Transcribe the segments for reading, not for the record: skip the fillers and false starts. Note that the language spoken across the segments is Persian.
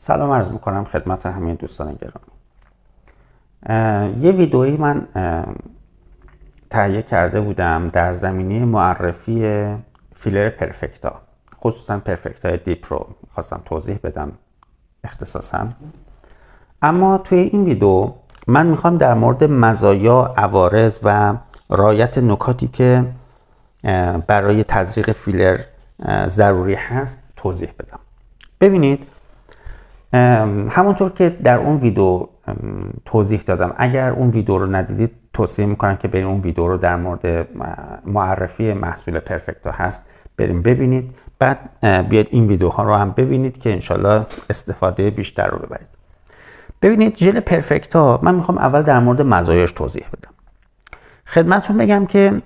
سلام عرض میکنم خدمت همه دوستان گرامی. یه ویدئویی من تهیه کرده بودم در زمینه معرفی فیلر پرفکتا، خصوصا پرفکتا دیپ رو خواستم توضیح بدم اختصاصا. اما توی این ویدئو من میخوام در مورد مزایا، عوارض و رعایت نکاتی که برای تزریق فیلر ضروری هست توضیح بدم. ببینید، همونطور که در اون ویدیو توضیح دادم، اگر اون ویدیو رو ندیدید توصیه میکنم که بریم اون ویدیو رو در مورد معرفی محصول پرفکتا هست بریم ببینید، بعد بیاید این ویدیوها رو هم ببینید که انشالله استفاده بیشتر رو ببرید. ببینید، ژل پرفکتا من میخوام اول در مورد مزایاش توضیح بدم. خدمتتون بگم که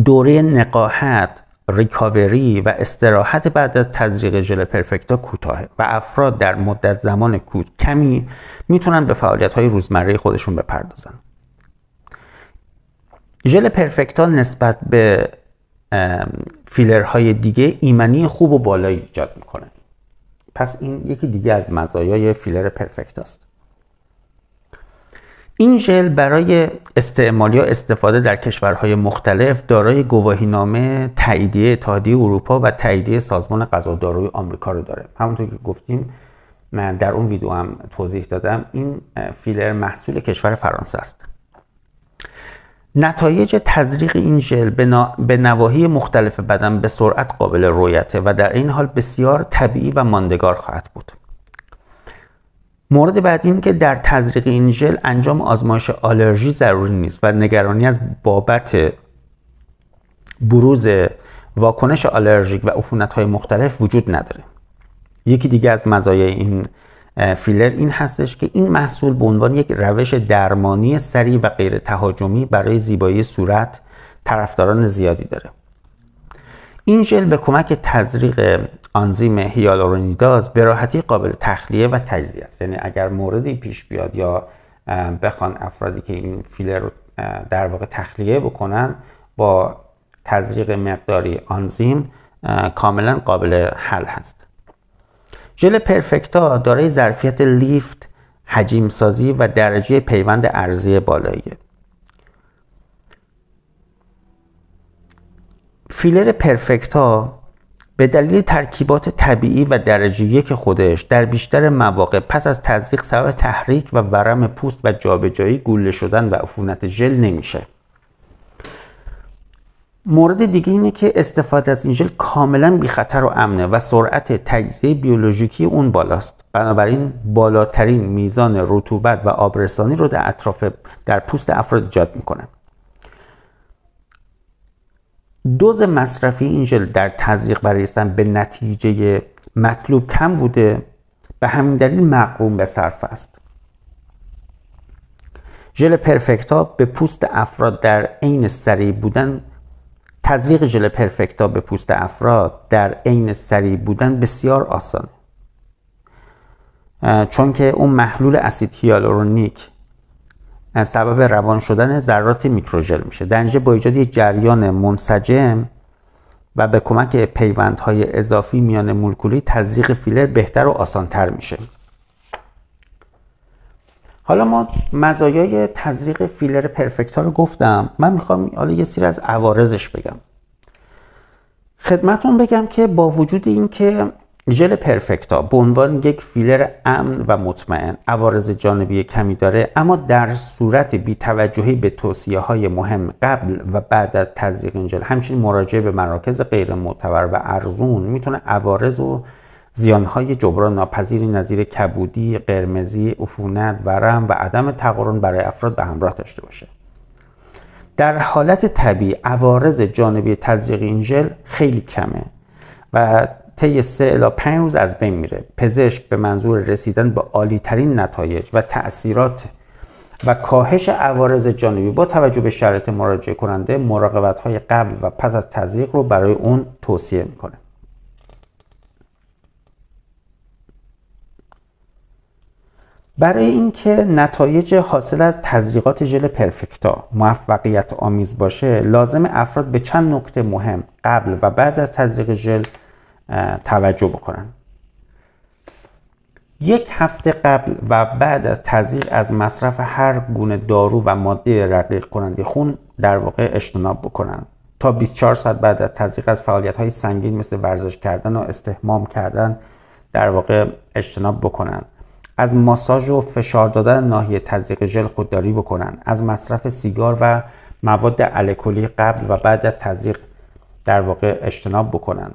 دوره نقاهت، ریکاوری و استراحت بعد از تزریق ژل پرفکتا کوتاهه و افراد در مدت زمان کمی میتونن به فعالیت‌های روزمره خودشون بپردازن. ژل پرفکتا نسبت به فیلرهای دیگه ایمنی خوب و بالایی ایجاد میکنه. پس این یکی دیگه از مزایای فیلر پرفکتا است. این ژل برای استعمال یا استفاده در کشورهای مختلف دارای گواهینامه تاییدیه اتحادیه اروپا و تاییدیه سازمان غذاداروی آمریکا رو داره. همونطور که گفتیم، من در اون ویدیو هم توضیح دادم، این فیلر محصول کشور فرانسه است. نتایج تزریق این ژل به نواحی مختلف بدن به سرعت قابل رؤیته و در این حال بسیار طبیعی و ماندگار خواهد بود. مورد بعدی این که در تزریق این ژل انجام آزمایش آلرژی ضروری نیست و نگرانی از بابت بروز واکنش آلرژیک و عفونت‌های مختلف وجود نداره. یکی دیگه از مزایای این فیلر این هستش که این محصول به عنوان یک روش درمانی سریع و غیر تهاجمی برای زیبایی صورت طرفداران زیادی داره. این ژل به کمک تزریق آنزیم هیالورونیداز به راحتی قابل تخلیه و تجزیه است. یعنی اگر موردی پیش بیاد یا بخوان افرادی که این فیلر رو در واقع تخلیه بکنن، با تزریق مقداری آنزیم کاملا قابل حل هست. ژل پرفکتا دارای ظرفیت لیفت، حجم سازی و درجه پیوند عرضی بالاییه. فیلر پرفکتا به دلیل ترکیبات طبیعی و درجه یک خودش در بیشتر مواقع پس از تزریق سبب تحریک و ورم پوست و جابجایی، گوله شدن و عفونت ژل نمیشه. مورد دیگه اینه که استفاده از این ژل کاملا بی خطر و امنه و سرعت تجزیه بیولوژیکی اون بالاست. بنابراین بالاترین میزان رطوبت و آبرسانی رو در پوست افراد ایجاد میکنه. دوز مصرفی این ژل در تزریق برای رسیدن به نتیجه مطلوب کم بوده، به همین دلیل مقرون به صرف است. ژل پرفکتا به پوست افراد در عین سریع بودن تزریق ژل پرفکتا به پوست افراد در عین سریع بودن بسیار آسانه، چون که اون محلول اسید هیالورونیک سبب روان شدن ذرات میکروژل میشه، در نتیجه با ایجاد یک جریان منسجم و به کمک پیوندهای اضافی میان مولکولی تزریق فیلر بهتر و آسانتر میشه. حالا ما مزایای تزریق فیلر پرفکتا رو گفتم، من میخوام حالا یه سری از عوارضش بگم. خدمتون بگم که با وجود این که ژل پرفکتا به عنوان یک فیلر امن و مطمئن عوارض جانبی کمی داره، اما در صورت بی‌توجهی به توصیه‌های مهم قبل و بعد از تزریق این ژل، همچنین مراجعه به مراکز غیر معتبر و ارزون، میتونه عوارض و زیانهای جبران ناپذیری نظیر کبودی، قرمزی، عفونت، ورم و عدم تقارن برای افراد به همراه داشته باشه. در حالت طبیعی عوارض جانبی تزریق این ژل خیلی کمه و طی 3 الی 5 روز از بین میره. پزشک به منظور رسیدن به عالی ترین نتایج و تأثیرات و کاهش عوارض جانبی با توجه به شرایط مراجعه کننده، مراقبت‌های قبل و پس از تزریق رو برای اون توصیه میکنه. برای اینکه نتایج حاصل از تزریقات ژل پرفکتا موفقیت آمیز باشه، لازم افراد به چند نکته مهم قبل و بعد از تزریق ژل توجه بکنن. 1 هفته قبل و بعد از تزریق از مصرف هر گونه دارو و ماده رقیق کننده خون در واقع اجتناب بکنن. تا 24 ساعت بعد از تزریق از فعالیت‌های سنگین مثل ورزش کردن و استحمام کردن در واقع اجتناب بکنن. از ماساژ و فشار دادن ناحیه تزریق ژل خودداری بکنن. از مصرف سیگار و مواد الکلی قبل و بعد از تزریق در واقع اجتناب بکنن.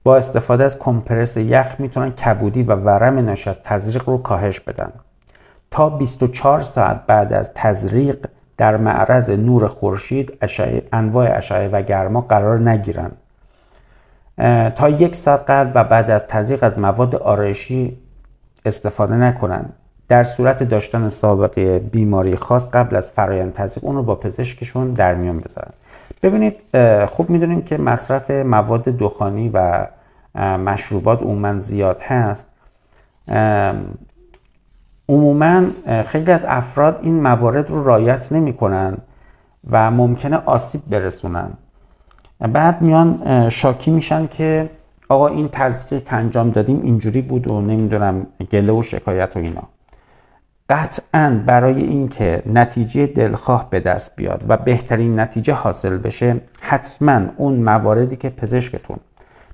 با استفاده از کمپرس یخ میتونن کبودی و ورم ناشی از تزریق رو کاهش بدن. تا 24 ساعت بعد از تزریق در معرض نور خورشید، انواع اشعه و گرما قرار نگیرن. تا 1 ساعت قبل و بعد از تزریق از مواد آرایشی استفاده نکنن. در صورت داشتن سابقه بیماری خاص قبل از فرایند تزریق اون رو با پزشکشون در میان بذارن. ببینید خوب میدونیم که مصرف مواد دخانی و مشروبات عموما زیاد هست. عموما خیلی از افراد این موارد رو رعایت نمی کنن و ممکنه آسیب برسونن. بعد میان شاکی میشن که آقا این تزریقی که انجام دادیم اینجوری بود و نمیدونم گله و شکایت و اینا. قطعاً برای اینکه نتیجه دلخواه به دست بیاد و بهترین نتیجه حاصل بشه، حتما اون مواردی که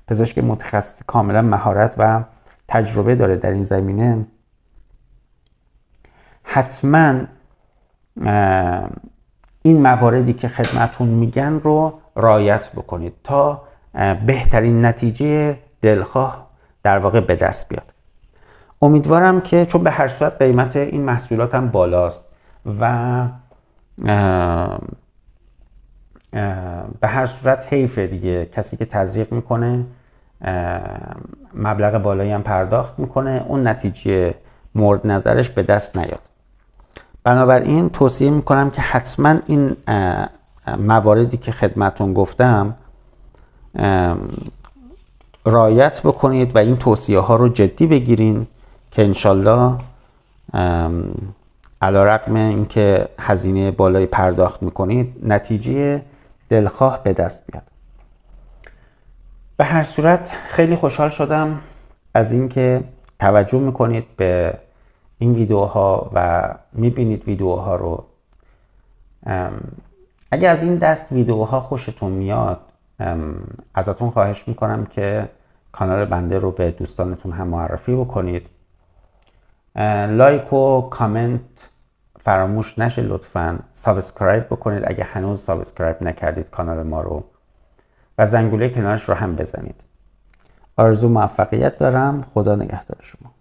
پزشک متخصص کاملا مهارت و تجربه داره در این زمینه، حتما این مواردی که خدمتون میگن رو رعایت بکنید تا بهترین نتیجه دلخواه در واقع به دست بیاد. امیدوارم که چون به هر صورت قیمت این محصولات هم بالاست و به هر صورت حیفه دیگه، کسی که تزریق میکنه مبلغ بالایی هم پرداخت میکنه، اون نتیجه مورد نظرش به دست نیاد. بنابراین توصیه میکنم که حتما این مواردی که خدمتون گفتم رعایت بکنید و این توصیه ها رو جدی بگیرین که انشالله علیرغم اینکه هزینه بالایی پرداخت میکنید نتیجه دلخواه به دست بیاد. به هر صورت خیلی خوشحال شدم از اینکه توجه میکنید به این ویدیوها و میبینید ویدیوها رو. اگه از این دست ویدیوها خوشتون میاد ازتون خواهش میکنم که کانال بنده رو به دوستانتون هم معرفی بکنید. لایک و کامنت فراموش نشه لطفاً. سابسکرایب بکنید اگه هنوز سابسکرایب نکردید کانال ما رو و زنگوله کنارش رو هم بزنید. آرزو موفقیت دارم. خدا نگهدار شما.